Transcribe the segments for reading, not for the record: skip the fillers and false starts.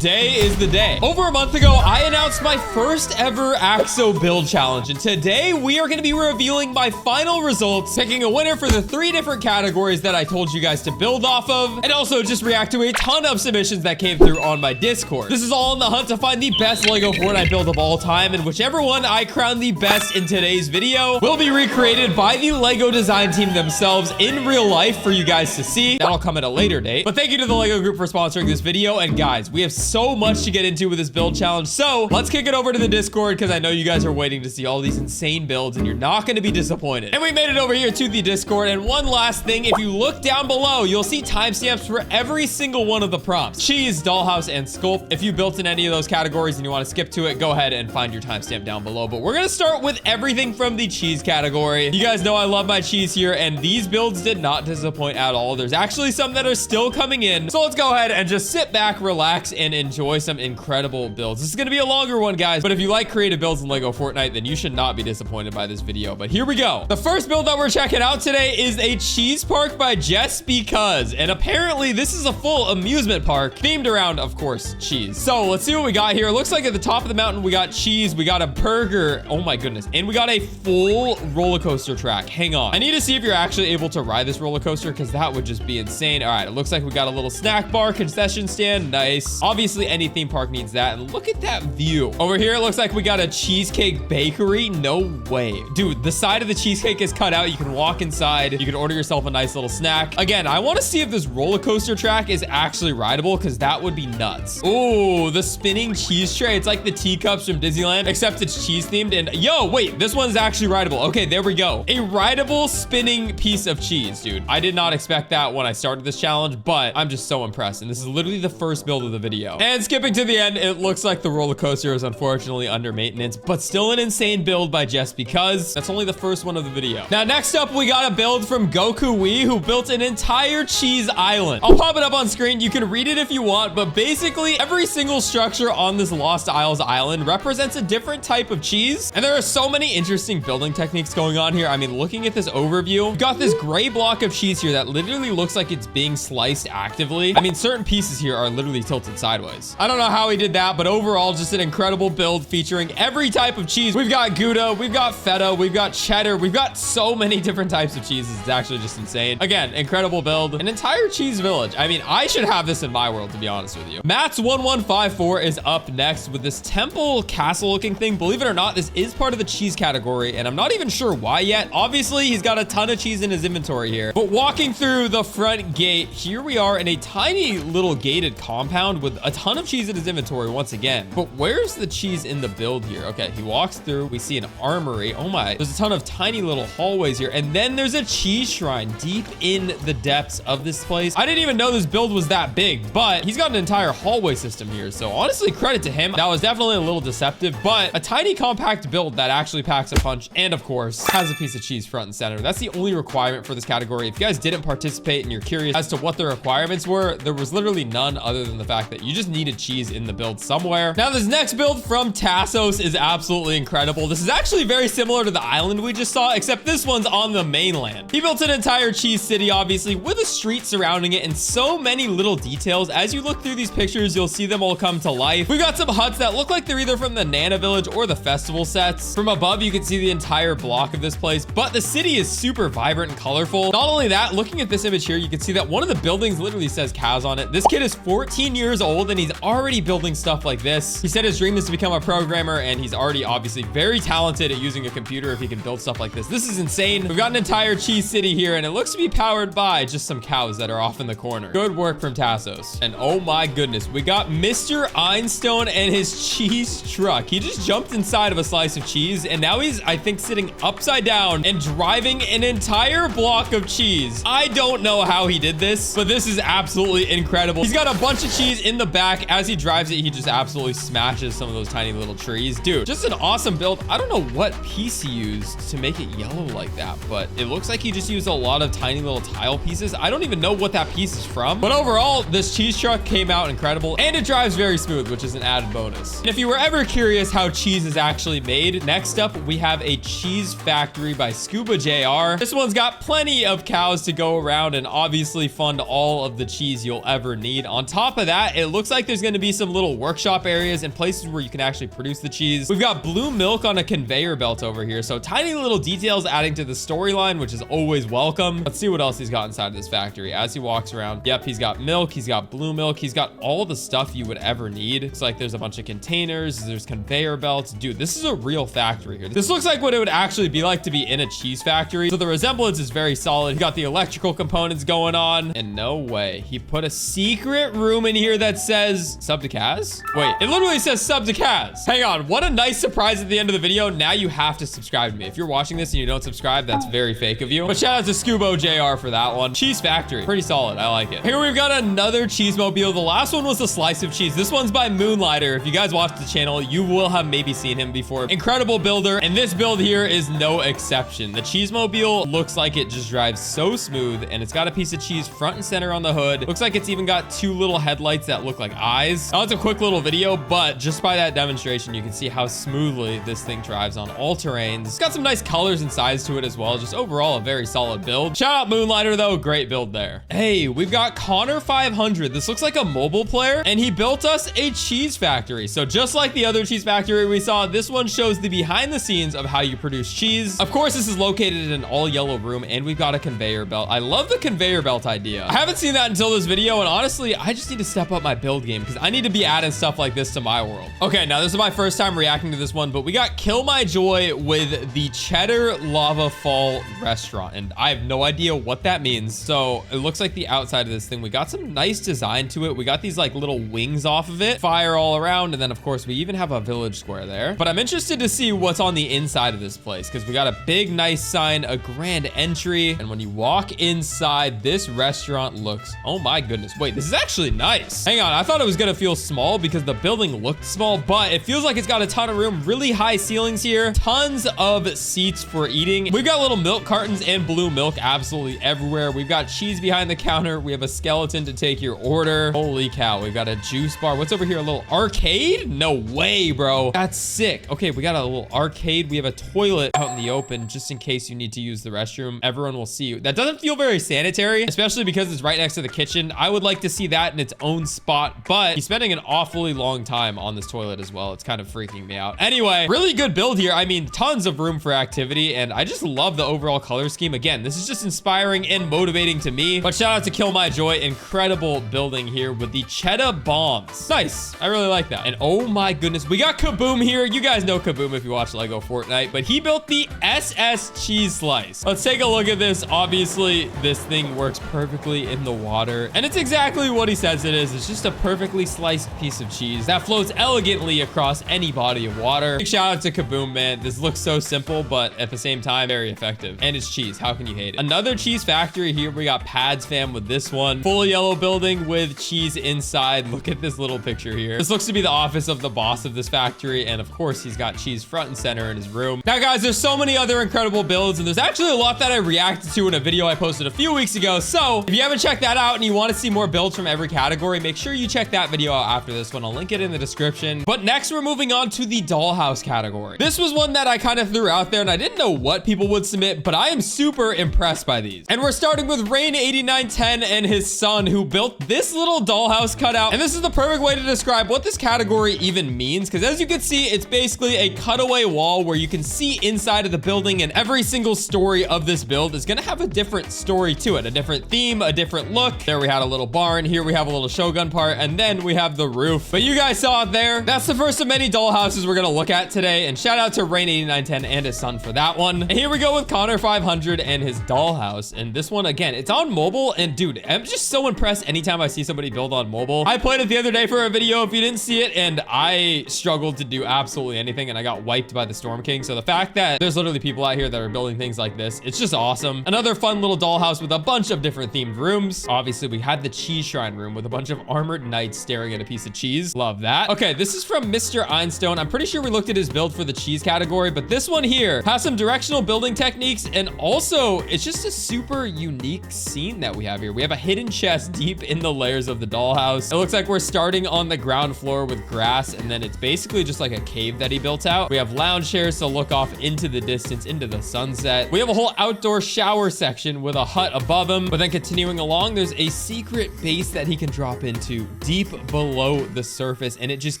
today is the day. Over a month ago, I announced my first ever AXO build challenge, and today we are going to be revealing my final results, picking a winner for the 3 different categories that I told you guys to build off of, and also just react to a ton of submissions that came through on my Discord. This is all in the hunt to find the best Lego Fortnite build of all time, and whichever one I crown the best in today's video will be recreated by the Lego design team themselves in real life for you guys to see. That'll come at a later date. But thank you to the Lego group for sponsoring this video. And guys, we have so much to get into with this build challenge. So let's kick it over to the Discord because I know you guys are waiting to see all these insane builds and you're not going to be disappointed. And we made it over here to the Discord. And one last thing, if you look down below, you'll see timestamps for every single one of the prompts. Cheese, Dollhouse, and Sculpt. If you built in any of those categories and you want to skip to it, go ahead and find your timestamp down below. But we're going to start with everything from the cheese category. You guys know I love my cheese here, and these builds did not disappoint at all. There's actually some that are still coming in. So let's go ahead and just sit back, relax, and enjoy some incredible builds. This is going to be a longer one, guys, but if you like creative builds in Lego Fortnite, then you should not be disappointed by this video. But here we go. The first build that we're checking out today is a cheese park by Just Because. And apparently this is a full amusement park themed around, of course, cheese. So let's see what we got here. It looks like at the top of the mountain, we got cheese, we got a burger. Oh my goodness. And we got a full roller coaster track. Hang on. I need to see if you're actually able to ride this roller coaster because that would just be insane. All right. It looks like we got a little snack bar, concession stand. Nice. Obviously, any theme park needs that. And look at that view. Over here, it looks like we got a cheesecake bakery. No way. Dude, the side of the cheesecake is cut out. You can walk inside. You can order yourself a nice little snack. Again, I want to see if this roller coaster track is actually rideable because that would be nuts. Oh, the spinning cheese tray. It's like the teacups from Disneyland, except it's cheese themed. And yo, wait, this one's actually rideable. Okay, there we go. A rideable spinning piece of cheese, dude. I did not expect that when I started this challenge, but I'm just so impressed. And this is literally the first build of the video. And skipping to the end, it looks like the roller coaster is unfortunately under maintenance, but still an insane build by Just Because. That's only the first one of the video. Now, next up, we got a build from Goku Wee, who built an entire cheese island. I'll pop it up on screen. You can read it if you want, but basically every single structure on this Lost Isles island represents a different type of cheese. And there are so many interesting building techniques going on here. I mean, looking at this overview, we've got this gray block of cheese here that literally looks like it's being sliced actively. I mean, certain pieces here are literally tilted sideways. I don't know how he did that, but overall, just an incredible build featuring every type of cheese. We've got Gouda, we've got feta, we've got cheddar, we've got so many different types of cheeses. It's actually just insane. Again, incredible build. An entire cheese village. I mean, I should have this in my world, to be honest with you. Matt's1154 is up next with this temple castle looking thing. Believe it or not, this is part of the cheese category, and I'm not even sure why yet. Obviously, he's got a ton of cheese in his inventory here. But walking through the front gate, here we are in a tiny little gated compound with a ton of cheese in his inventory once again. But where's the cheese in the build here? Okay, he walks through. We see an armory. Oh my, there's a ton of tiny little hallways here. And then there's a cheese shrine deep in the depths of this place. I didn't even know this build was that big, but he's got an entire hallway system here. So honestly, credit to him. That was definitely a little deceptive, but a tiny compact build that actually packs a punch. And of course, has a piece of cheese front and center. That's the only requirement for this category. If you guys didn't participate and you're curious as to what the requirements were, there was literally none other than the fact that you just needed cheese in the build somewhere. Now, this next build from Tassos is absolutely incredible. This is actually very similar to the island we just saw, except this one's on the mainland. He built an entire cheese city, obviously, with a street surrounding it and so many little details. As you look through these pictures, you'll see them all come to life. We've got some huts that look like they're either from the Nana Village or the festival sets. From above, you can see the entire block of this place, but the city is super vibrant and colorful. Not only that, looking at this image here, you can see that one of the buildings literally says Kaz on it. This kid is 14 years old and he's already building stuff like this. He said his dream is to become a programmer, and he's already obviously very talented at using a computer if he can build stuff like this. This is insane. We've got an entire cheese city here, and it looks to be powered by just some cows that are off in the corner. Good work from Tassos. And oh my goodness, we got Mr. Einstone and his cheese truck. He just jumped inside of a slice of cheese, and now he's, I think, sitting upside down and driving an entire block of cheese. I don't know how he did this, but this is absolutely incredible. He's got a bunch of cheese in the back. As he drives it, he just absolutely smashes some of those tiny little trees. Dude, just an awesome build. I don't know what piece he used to make it yellow like that, but it looks like he just used a lot of tiny little tile pieces. I don't even know what that piece is from, but overall, this cheese truck came out incredible, and it drives very smooth, which is an added bonus. And if you were ever curious how cheese is actually made, next up, we have a cheese factory by Scuba JR. This one's got plenty of cows to go around and obviously fund all of the cheese you'll ever need. On top of that, it looks looks like there's going to be some little workshop areas and places where you can actually produce the cheese. We've got blue milk on a conveyor belt over here. So tiny little details adding to the storyline, which is always welcome. Let's see what else he's got inside this factory as he walks around. Yep, he's got milk. He's got blue milk. He's got all the stuff you would ever need. It's like there's a bunch of containers. There's conveyor belts. Dude, this is a real factory here. This looks like what it would actually be like to be in a cheese factory. So the resemblance is very solid. You got the electrical components going on. And no way. He put a secret room in here that says sub to Kaz. Wait, it literally says sub to Kaz. Hang on. What a nice surprise at the end of the video. Now you have to subscribe to me. If you're watching this and you don't subscribe, that's very fake of you. But shout out to Scubo JR for that one. Cheese factory. Pretty solid. I like it. Here we've got another cheese mobile. The last one was a slice of cheese. This one's by Moonlighter. If you guys watch the channel, you will have maybe seen him before. Incredible builder. And this build here is no exception. The cheese mobile looks like it just drives so smooth, and it's got a piece of cheese front and center on the hood. Looks like it's even got two little headlights that look like eyes. Now it's a quick little video, but just by that demonstration, you can see how smoothly this thing drives on all terrains. It's got some nice colors and size to it as well. Just overall a very solid build. Shout out Moonlighter though, great build there. Hey, we've got Connor 500. This looks like a mobile player, and he built us a cheese factory. So just like the other cheese factory we saw, this one shows the behind the scenes of how you produce cheese. Of course, this is located in an all yellow room, and we've got a conveyor belt. I love the conveyor belt idea. I haven't seen that until this video, and honestly, I just need to step up my build game because I need to be adding stuff like this to my world. Okay, now this is my first time reacting to this one, but we got Kill My Joy with the Cheddar Lava Fall restaurant, and I have no idea what that means. So it looks like the outside of this thing, we got some nice design to it. We got these like little wings off of it, fire all around, and then of course we even have a village square there. But I'm interested to see what's on the inside of this place because we got a big nice sign, a grand entry, and when you walk inside, this restaurant looks, oh my goodness, wait, this is actually nice. Hang on, I thought it was gonna feel small because the building looked small, but it feels like it's got a ton of room. Really high ceilings here, tons of seats for eating. We've got little milk cartons and blue milk absolutely everywhere. We've got cheese behind the counter. We have a skeleton to take your order. Holy cow, we've got a juice bar. What's over here? A little arcade? No way, bro. That's sick. Okay, we got a little arcade. We have a toilet out in the open just in case you need to use the restroom. Everyone will see you. That doesn't feel very sanitary, especially because it's right next to the kitchen. I would like to see that in its own spot, but he's spending an awfully long time on this toilet as well. It's kind of freaking me out. Anyway, really good build here. I mean, tons of room for activity, and I just love the overall color scheme. Again, this is just inspiring and motivating to me, but shout out to Kill My Joy. Incredible building here with the cheddar bombs. Nice. I really like that. And oh my goodness, we got Kaboom here. You guys know Kaboom if you watch Lego Fortnite, but he built the SS cheese slice. Let's take a look at this. Obviously, this thing works perfectly in the water, and it's exactly what he says it is. It's just a perfectly sliced piece of cheese that floats elegantly across any body of water. Big shout out to Kaboom, man. This looks so simple, but at the same time, very effective. And it's cheese. How can you hate it? Another cheese factory here. We got Pads fam with this one. Full yellow building with cheese inside. Look at this little picture here. This looks to be the office of the boss of this factory, and of course, he's got cheese front and center in his room. Now, guys, there's so many other incredible builds, and there's actually a lot that I reacted to in a video I posted a few weeks ago. So if you haven't checked that out and you want to see more builds from every category, make sure you check that video out after this one. I'll link it in the description. But next, we're moving on to the Dollhouse category. This was one that I kind of threw out there, and I didn't know what people would submit, but I am super impressed by these. And we're starting with Rain8910 and his son, who built this little dollhouse cutout. And this is the perfect way to describe what this category even means, because as you can see, it's basically a cutaway wall where you can see inside of the building, and every single story of this build is gonna have a different story to it, a different theme, a different look. There we had a little barn. Here we have a little Shogun part, and then we have the roof. But you guys saw it there. That's the first of many dollhouses we're gonna look at today, and shout out to Rain8910 and his son for that one. And here we go with Connor 500 and his dollhouse. And this one, again, it's on mobile, and dude, I'm just so impressed anytime I see somebody build on mobile. I played it the other day for a video if you didn't see it, and I struggled to do absolutely anything, and I got wiped by the Storm King. So the fact that there's literally people out here that are building things like this, it's just awesome. Another fun little dollhouse with a bunch of different themed rooms. Obviously, we had the cheese shrine room with a bunch of armored knights staring at a piece of cheese. Love that. Okay, this is from Mr. Einstone. I'm pretty sure we looked at his build for the cheese category, but this one here has some directional building techniques, and also it's just a super unique scene that we have here. We have a hidden chest deep in the layers of the dollhouse. It looks like we're starting on the ground floor with grass, and then it's basically just like a cave that he built out. We have lounge chairs to look off into the distance, into the sunset. We have a whole outdoor shower section with a hut above him, but then continuing along, there's a secret base that he can drop into deep below the surface, and it just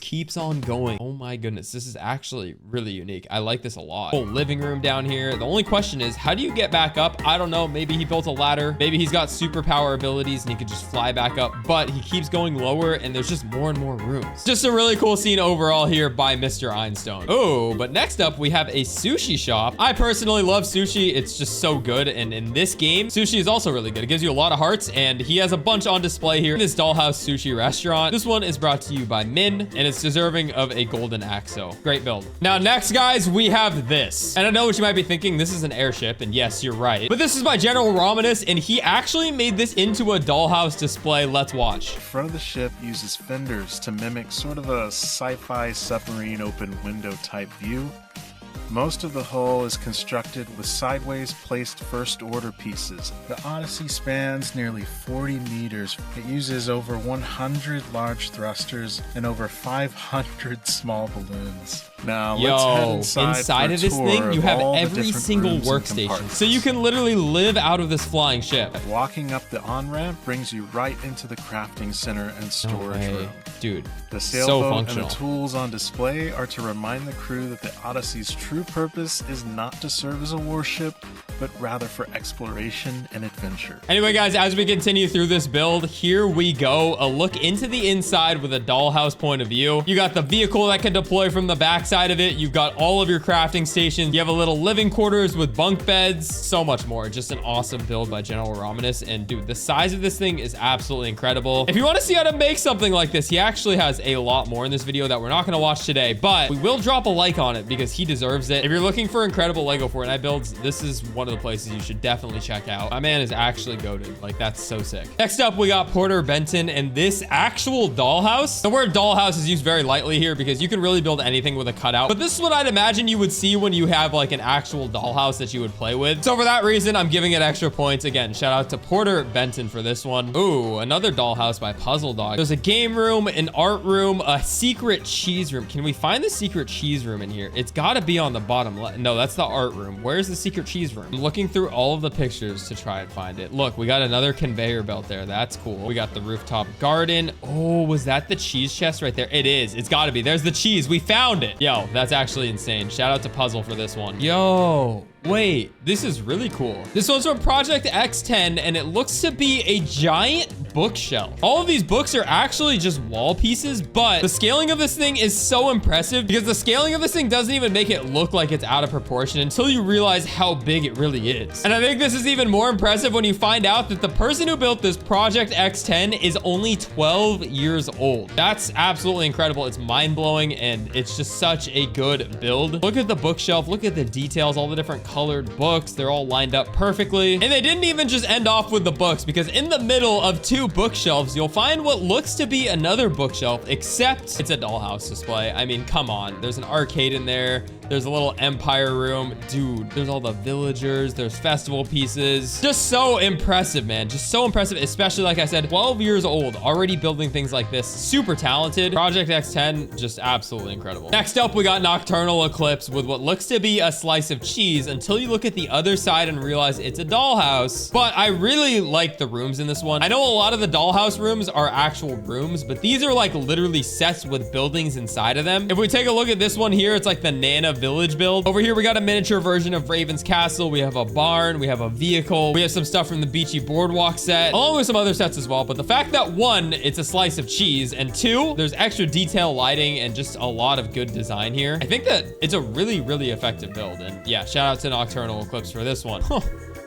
keeps on going. Oh my goodness, this is actually really unique. I like this a lot. Whole living room down here. The only question is, how do you get back up? I don't know. Maybe he built a ladder. Maybe he's got superpower abilities and he could just fly back up, but he keeps going lower and there's just more and more rooms. Just a really cool scene overall here by Mr. Einstein. Oh, but next up we have a sushi shop. I personally love sushi. It's just so good. And in this game, sushi is also really good. It gives you a lot of hearts, and he has a bunch on display here in this Dollhouse sushi restaurant. This one is brought to you by Min, and it's deserving of a golden axo. Great build. Now, next, guys, we have this. And I know what you might be thinking. This is an airship, and yes, you're right. But this is by General Romanus, and he actually made this into a Dollhouse display. Let's watch. The front of the ship uses fenders to mimic sort of a sci-fi submarine open window type view. Most of the hull is constructed with sideways placed first order pieces. The Odyssey spans nearly 40 meters. It uses over 100 large thrusters and over 500 small balloons. Now, let's head inside of this thing, you have every single workstation. So you can literally live out of this flying ship. Walking up the on-ramp brings you right into the crafting center and storage room. Dude, the sailboat and the tools on display are to remind the crew that the Odyssey's true purpose is not to serve as a warship, but rather for exploration and adventure. Anyway, guys, as we continue through this build, here we go. A look into the inside with a Dollhouse point of view. You got the vehicle that can deploy from the backside of it. You've got all of your crafting stations. You have a little living quarters with bunk beds. So much more. Just an awesome build by General Romanus. And dude, the size of this thing is absolutely incredible. If you want to see how to make something like this, he actually has a lot more in this video that we're not going to watch today, but we will drop a like on it because he deserves it. If you're looking for incredible Lego Fortnite builds, this is one of the places you should definitely check out. My man is actually goated. Like, that's so sick. Next up, we got Porter Benton and this actual Dollhouse. The word Dollhouse is used very lightly here because you can really build anything with a cutout, but this is what I'd imagine you would see when you have like an actual Dollhouse that you would play with. So for that reason, I'm giving it extra points. Again, shout out to Porter Benton for this one. Ooh, another Dollhouse by Puzzle Dog. There's a game room, an art room, a secret cheese room. Can we find the secret cheese room in here? It's got to be on the bottom left. No, that's the art room. Where's the secret cheese room? I'm looking through all of the pictures to try and find it. Look, we got another conveyor belt there. That's cool. We got the rooftop garden. Oh, was that the cheese chest right there? It is. It's got to be. There's the cheese. We found it. Yo, that's actually insane. Shout out to Puzzle for this one. Yo. Wait, this is really cool. This one's from Project X10, and it looks to be a giant bookshelf. All of these books are actually just wall pieces, but the scaling of this thing is so impressive because the scaling of this thing doesn't even make it look like it's out of proportion until you realize how big it really is. And I think this is even more impressive when you find out that the person who built this Project X10 is only 12 years old. That's absolutely incredible. It's mind-blowing, and it's just such a good build. Look at the bookshelf. Look at the details, all the different colored books. They're all lined up perfectly. And they didn't even just end off with the books, because in the middle of two bookshelves, you'll find what looks to be another bookshelf, except it's a Dollhouse display. I mean, come on. There's an arcade in there. There's a little empire room. Dude, there's all the villagers. There's festival pieces. Just so impressive, man. Just so impressive, especially, like I said, 12 years old, already building things like this. Super talented. Project X10, just absolutely incredible. Next up, we got Nocturnal Eclipse with what looks to be a slice of cheese until you look at the other side and realize it's a Dollhouse. But I really like the rooms in this one. I know a lot of the Dollhouse rooms are actual rooms, but these are like literally sets with buildings inside of them. If we take a look at this one here, it's like the Nana Village build. Over here, we got a miniature version of Raven's Castle. We have a barn. We have a vehicle. We have some stuff from the Beachy Boardwalk set, along with some other sets as well. But the fact that one, it's a slice of cheese, and two, there's extra detail lighting and just a lot of good design here. I think that it's a really, really effective build. And yeah, shout out to Nocturnal Eclipse for this one.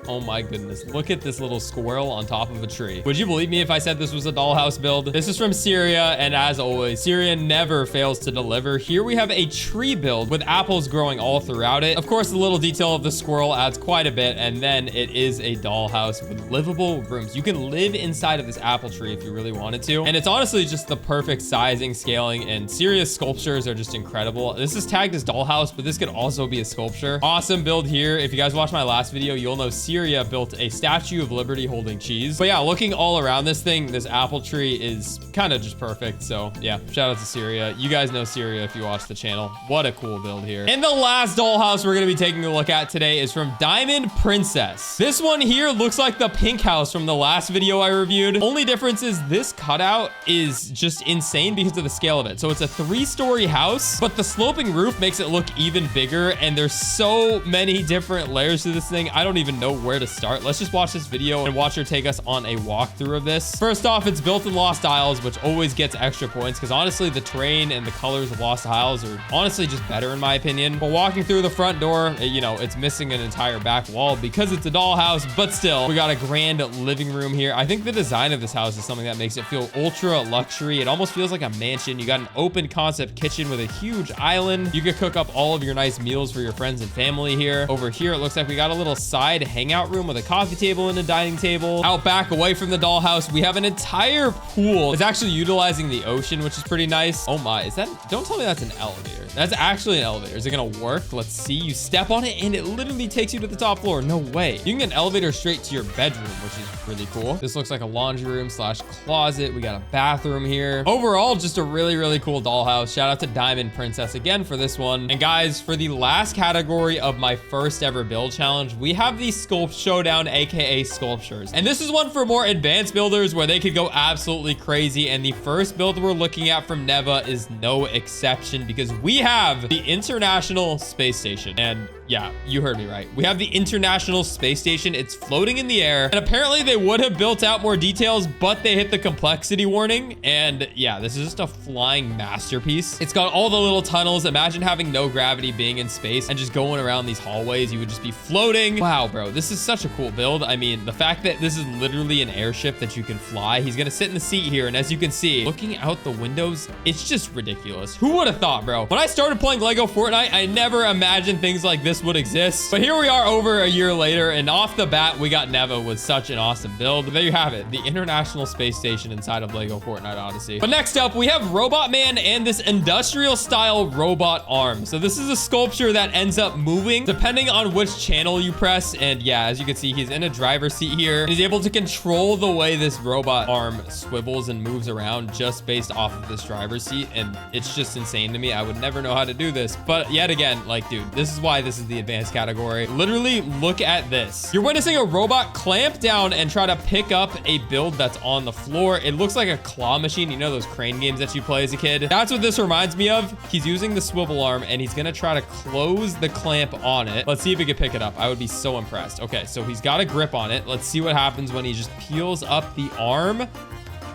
Oh my goodness. Look at this little squirrel on top of a tree. Would you believe me if I said this was a Dollhouse build? This is from Syria, and as always, Syria never fails to deliver. Here we have a tree build with apples growing all throughout it. Of course, the little detail of the squirrel adds quite a bit, and then it is a Dollhouse with livable rooms. You can live inside of this apple tree if you really wanted to, and it's honestly just the perfect sizing, scaling, and Syria's sculptures are just incredible. This is tagged as Dollhouse, but this could also be a sculpture. Awesome build here. If you guys watched my last video, you'll know Syria Syria built a Statue of Liberty holding cheese. But yeah, looking all around this thing, this apple tree is kind of just perfect. So yeah, shout out to Syria. You guys know Syria if you watch the channel. What a cool build here. And the last dollhouse we're going to be taking a look at today is from Diamond Princess. This one here looks like the pink house from the last video I reviewed. Only difference is this cutout is just insane because of the scale of it. So it's a 3-story house, but the sloping roof makes it look even bigger. And there's so many different layers to this thing. I don't even know where to start. Let's just watch this video and watch her take us on a walkthrough of this. First off, it's built in Lost Isles, which always gets extra points because honestly, the terrain and the colors of Lost Isles are honestly just better in my opinion. But walking through the front door, you know, it's missing an entire back wall because it's a dollhouse, but still, we got a grand living room here. I think the design of this house is something that makes it feel ultra luxury. It almost feels like a mansion. You got an open concept kitchen with a huge island. You could cook up all of your nice meals for your friends and family here. Over here, it looks like we got a little side hangout room with a coffee table and a dining table. Out back, away from the dollhouse, we have an entire pool. It's actually utilizing the ocean, which is pretty nice. Oh my, is that, don't tell me that's an elevator. That's actually an elevator. Is it gonna work? Let's see. You step on it and it literally takes you to the top floor. No way. You can get an elevator straight to your bedroom, which is really cool. This looks like a laundry room slash closet. We got a bathroom here. Overall, just a really, really cool dollhouse. Shout out to Diamond Princess again for this one. And guys, for the last category of my first ever build challenge, we have the Sculpt Showdown, aka sculptures. And this is one for more advanced builders where they could go absolutely crazy. And the first build we're looking at from Neva is no exception because we have the International Space Station. And yeah, you heard me right. We have the International Space Station. It's floating in the air. And apparently they would have built out more details, but they hit the complexity warning. And yeah, this is just a flying masterpiece. It's got all the little tunnels. Imagine having no gravity being in space and just going around these hallways. You would just be floating. Wow, bro, this is such a cool build. I mean, the fact that this is literally an airship that you can fly. He's gonna sit in the seat here. And as you can see, looking out the windows, it's just ridiculous. Who would have thought, bro? When I started playing Lego Fortnite, I never imagined things like this would exist. But here we are over a year later, and off the bat, we got Neva with such an awesome build. There you have it, the International Space Station inside of Lego Fortnite Odyssey. But next up, we have Robot Man and this industrial style robot arm. So this is a sculpture that ends up moving depending on which channel you press. And yeah, as you can see, he's in a driver's seat here. And he's able to control the way this robot arm swivels and moves around just based off of this driver's seat. And it's just insane to me. I would never know how to do this. But yet again, like, dude, this is why this is the advanced category. Literally, look at this. You're witnessing a robot clamp down and try to pick up a build that's on the floor. It looks like a claw machine. You know those crane games that you play as a kid? That's what this reminds me of. He's using the swivel arm and he's gonna try to close the clamp on it. Let's see if he can pick it up. I would be so impressed. Okay, so he's got a grip on it. Let's see what happens when he just peels up the arm.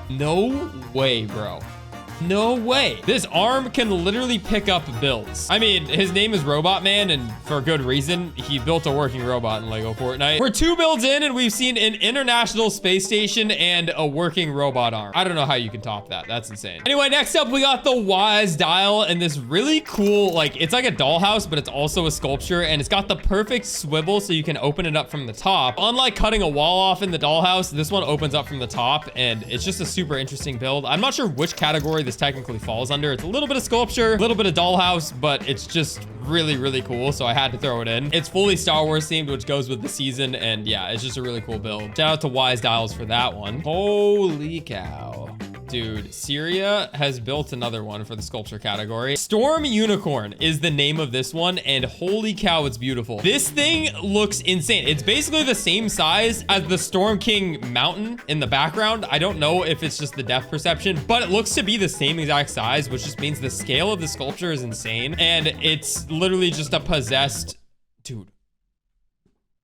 No way, bro. No way. This arm can literally pick up builds. I mean, his name is Robot Man, and for good reason. He built a working robot in Lego Fortnite. We're 2 builds in, and we've seen an International Space Station and a working robot arm. I don't know how you can top that. That's insane. Anyway, next up, we got the Wise Dial, and this really cool, like, it's like a dollhouse, but it's also a sculpture, and it's got the perfect swivel so you can open it up from the top. Unlike cutting a wall off in the dollhouse, this one opens up from the top, and it's just a super interesting build. I'm not sure which category this technically falls under. It's a little bit of sculpture, a little bit of dollhouse, but it's just really, really cool. So I had to throw it in. It's fully Star Wars themed, which goes with the season. And yeah, it's just a really cool build. Shout out to Wise Dials for that one. Holy cow. Dude, Syria has built another one for the sculpture category. Storm Unicorn is the name of this one, and holy cow, it's beautiful. This thing looks insane. It's basically the same size as the Storm King mountain in the background. I don't know if it's just the depth perception, but it looks to be the same exact size, which just means the scale of the sculpture is insane. And it's literally just a possessed... Dude,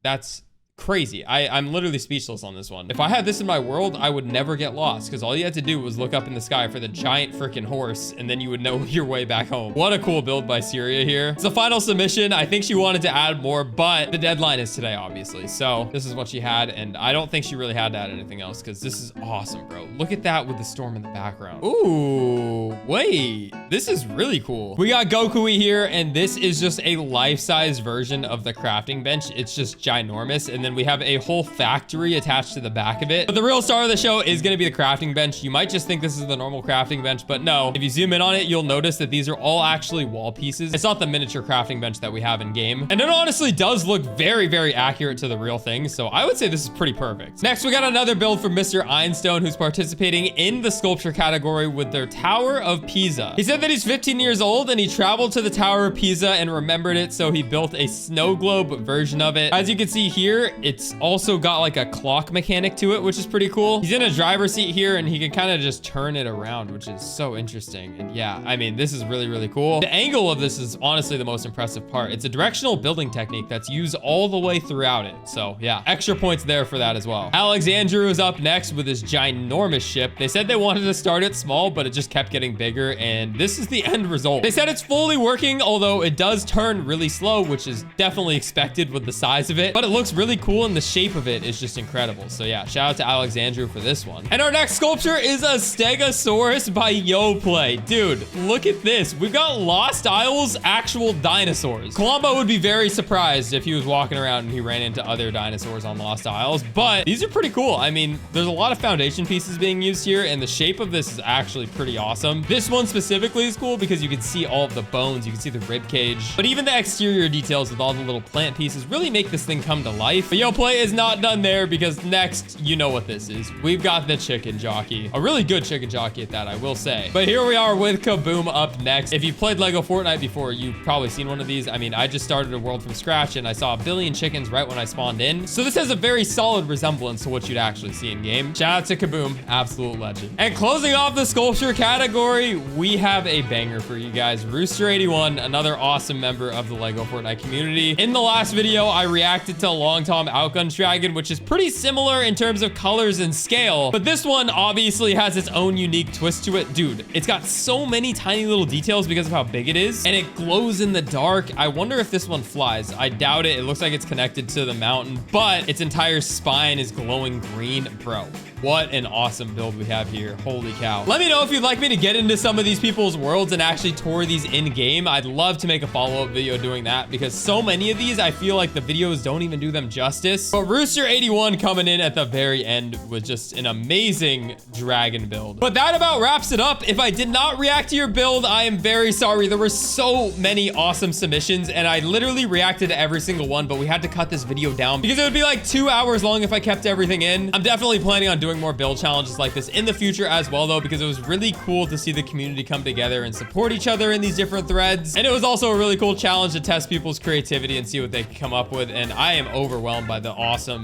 that's... crazy. I'm literally speechless on this one. If I had this in my world, I would never get lost because all you had to do was look up in the sky for the giant freaking horse and then you would know your way back home. What a cool build by Syria here. It's the final submission. I think she wanted to add more, but the deadline is today, obviously. So this is what she had, and I don't think she really had to add anything else because this is awesome, bro. Look at that with the storm in the background. Ooh, wait. this is really cool. We got Goku here, and this is just a life-size version of the crafting bench. It's just ginormous, and then we have a whole factory attached to the back of it. But the real star of the show is going to be the crafting bench. You might just think this is the normal crafting bench, but no. If you zoom in on it, you'll notice that these are all actually wall pieces. It's not the miniature crafting bench that we have in game. And it honestly does look very, very accurate to the real thing, so I would say this is pretty perfect. Next, we got another build from Mr. Einstone, who's participating in the sculpture category with their Tower of Pisa. He said that he's 15 years old and he traveled to the Tower of Pisa and remembered it, so he built a snow globe version of it. As you can see here, it's also got like a clock mechanic to it, which is pretty cool. He's in a driver's seat here and he can kind of just turn it around, which is so interesting. And yeah, I mean, this is really, really cool. The angle of this is honestly the most impressive part. It's a directional building technique that's used all the way throughout it. So yeah, extra points there for that as well. Alexandru is up next with his ginormous ship. They said they wanted to start it small, but it just kept getting bigger, and this is the end result. They said it's fully working, although it does turn really slow, which is definitely expected with the size of it, but it looks really cool and the shape of it is just incredible. So yeah, shout out to Alexandru for this one. And our next sculpture is a Stegosaurus by YoPlay. Dude, look at this. We've got Lost Isles actual dinosaurs. Columbo would be very surprised if he was walking around and he ran into other dinosaurs on Lost Isles, but these are pretty cool. I mean, there's a lot of foundation pieces being used here, and the shape of this is actually pretty awesome. This one specifically is cool because you can see all of the bones, you can see the rib cage, but even the exterior details with all the little plant pieces really make this thing come to life. But YoPlay is not done there, because next, you know what this is. We've got the chicken jockey. A really good chicken jockey at that, I will say. But here we are with Kaboom up next. If you've played Lego Fortnite before, you've probably seen one of these. I mean, I just started a world from scratch and I saw 1 billion chickens right when I spawned in. So this has a very solid resemblance to what you'd actually see in game. Shout out to Kaboom, absolute legend. And closing off the sculpture category, we have a banger for you guys. Rooster81, another awesome member of the Lego Fortnite community. In the last video, I reacted to Long Tom Outguns Dragon, which is pretty similar in terms of colors and scale, but this one obviously has its own unique twist to it. Dude, it's got so many tiny little details because of how big it is, and it glows in the dark. I wonder if this one flies. I doubt it. It looks like it's connected to the mountain, but its entire spine is glowing green. Bro, what an awesome build we have here. Holy cow. Let me know if you'd like me to get into some of these people's worlds and actually tour these in game. I'd love to make a follow-up video doing that, because so many of these, I feel like the videos don't even do them justice. But Rooster81 coming in at the very end with just an amazing dragon build. But that about wraps it up. If I did not react to your build, I am very sorry. There were so many awesome submissions and I literally reacted to every single one, but we had to cut this video down because it would be like 2 hours long if I kept everything in. I'm definitely planning on doing more build challenges like this in the future as well, though, because it was really cool to see the community come together and support each other in these different threads. And it was also a really cool challenge to test people's creativity and see what they could come up with. And I am overwhelmed by the awesome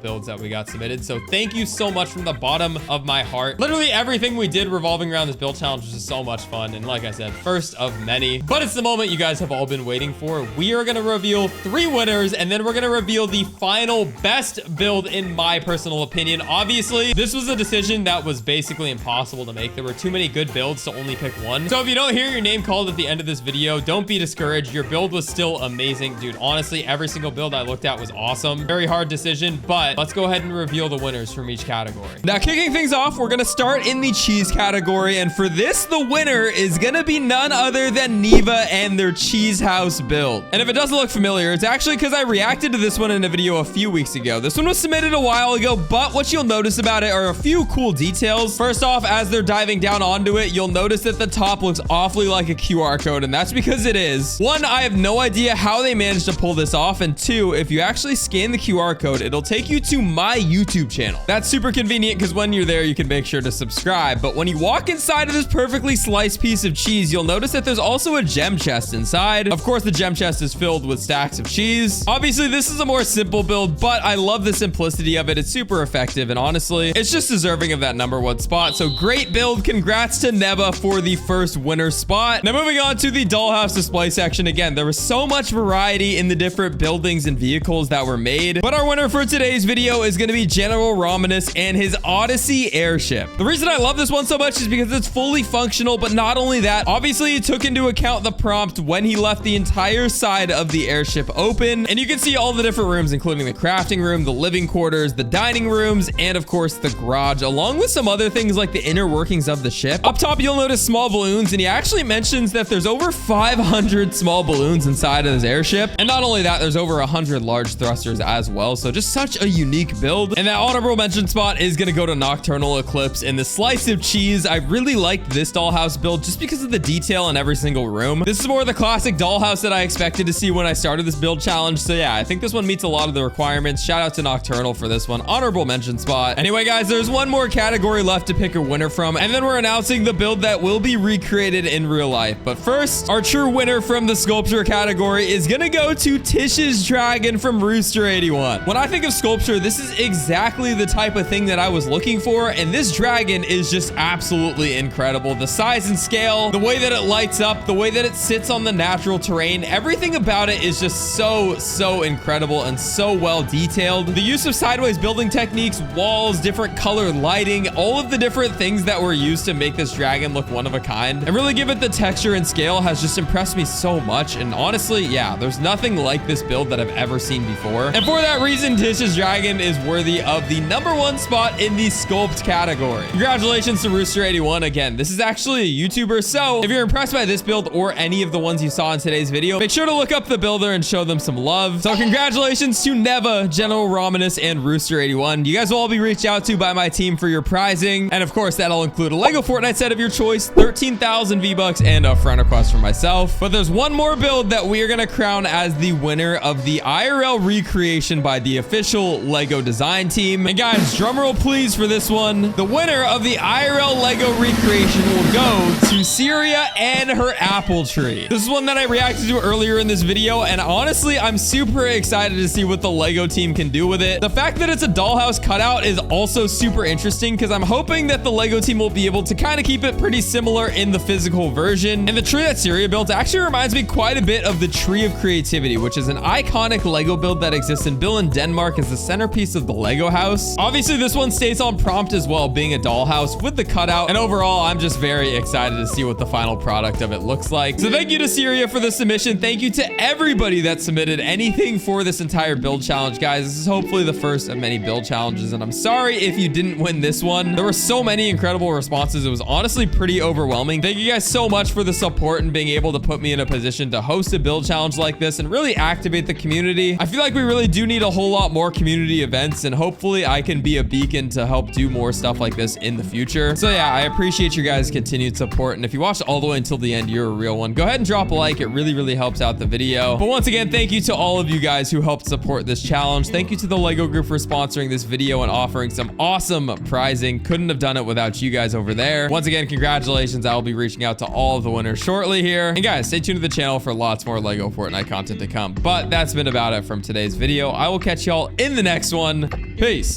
builds that we got submitted. So thank you so much from the bottom of my heart. Literally everything we did revolving around this build challenge was just so much fun. And like I said, first of many, but it's the moment you guys have all been waiting for. We are going to reveal 3 winners, and then we're going to reveal the final best build in my personal opinion. Obviously, this was a decision that was basically impossible to make. There were too many good builds to only pick one. So if you don't hear your name called at the end of this video, don't be discouraged. Your build was still amazing. Dude, honestly, every single build I looked at was awesome. Very hard decision, but let's go ahead and reveal the winners from each category. Now, kicking things off, we're going to start in the cheese category. And for this, the winner is going to be none other than Neva and their cheese house build. And if it doesn't look familiar, it's actually because I reacted to this one in a video a few weeks ago. This one was submitted a while ago, but what you'll notice about it are a few cool details. First off, as they're diving down onto it, you'll notice that the top looks awfully like a QR code, and that's because it is. One, I have no idea how they managed to pull this off, and two, if you actually scan the QR code, it'll take you to my YouTube channel. That's super convenient because when you're there, you can make sure to subscribe. But when you walk inside of this perfectly sliced piece of cheese, you'll notice that there's also a gem chest inside. Of course, the gem chest is filled with stacks of cheese. Obviously, this is a more simple build, but I love the simplicity of it. It's super effective, and honestly, it's just deserving of that #1 spot. So great build. Congrats to Neva for the first winner spot. Now moving on to the Dollhouse display section. Again, there was so much variety in the different buildings and vehicles that were made, but our winner for today's video is going to be General Romanus and his Odyssey airship. The reason I love this one so much is because it's fully functional, but not only that, obviously he took into account the prompt when he left the entire side of the airship open, and you can see all the different rooms, including the crafting room, the living quarters, the dining rooms, and of course, the garage, along with some other things like the inner workings of the ship. Up top, you'll notice small balloons, and he actually mentions that there's over 500 small balloons inside of this airship. And not only that, there's over 100 large thrusters as well. So just such a unique build. And that honorable mention spot is going to go to Nocturnal Eclipse in the slice of cheese. I really liked this dollhouse build just because of the detail in every single room. This is more of the classic dollhouse that I expected to see when I started this build challenge. So yeah, I think this one meets a lot of the requirements. Shout out to Nocturnal for this one. Honorable mention spot. Anyway, guys, there's one more category left to pick a winner from, and then we're announcing the build that will be recreated in real life. But first, our true winner from the sculpture category is gonna go to Tish's dragon from Rooster81. When I think of sculpture, this is exactly the type of thing that I was looking for, and this dragon is just absolutely incredible. The size and scale, the way that it lights up, the way that it sits on the natural terrain, everything about it is just so incredible and so well detailed. The use of sideways building techniques, walls, different colored lighting, all of the different things that were used to make this dragon look one of a kind and really give it the texture and scale has just impressed me so much. And honestly, yeah, there's nothing like this build that I've ever seen before. And for that reason, Tish's dragon is worthy of the #1 spot in the sculpt category. Congratulations to Rooster81. Again, this is actually a YouTuber, so if you're impressed by this build or any of the ones you saw in today's video, make sure to look up the builder and show them some love. So congratulations to Neva, General Romanus, and Rooster81. You guys will all be reached out to by my team for your prizing. And of course, that'll include a Lego Fortnite set of your choice, 13,000 V-Bucks, and a friend request for myself. But there's one more build that we are going to crown as the winner of the IRL recreation by the official Lego design team. And guys, drumroll please for this one. The winner of the IRL Lego recreation will go to Syria and her apple tree. This is one that I reacted to earlier in this video, and honestly, I'm super excited to see what the Lego team can do with it. The fact that it's a dollhouse cutout is also super interesting because I'm hoping that the Lego team will be able to kind of keep it pretty similar in the physical version. And the tree that Syria built actually reminds me quite a bit of the Tree of Creativity, which is an iconic Lego build that exists in Billund, Denmark as the centerpiece of the Lego house. Obviously, this one stays on prompt as well, being a dollhouse with the cutout. And overall, I'm just very excited to see what the final product of it looks like. So thank you to Syria for the submission. Thank you to everybody that submitted anything for this entire build challenge, guys. This is hopefully the first of many build challenges, and I'm sorry if you didn't win this one. There were so many incredible responses. It was honestly pretty overwhelming. Thank you guys so much for the support and being able to put me in a position to host a build challenge like this and really activate the community. I feel like we really do need a whole lot more community events, and hopefully I can be a beacon to help do more stuff like this in the future. So yeah, I appreciate your guys' continued support, and if you watched all the way until the end, you're a real one. Go ahead and drop a like. It really helps out the video. But once again, thank you to all of you guys who helped support this challenge. Thank you to the Lego group for sponsoring this video and offering some awesome prizing. Couldn't have done it without you guys over there. Once again, congratulations. I will be reaching out to all of the winners shortly here. And guys, stay tuned to the channel for lots more Lego Fortnite content to come. But that's been about it from today's video. I will catch y'all in the next one. Peace.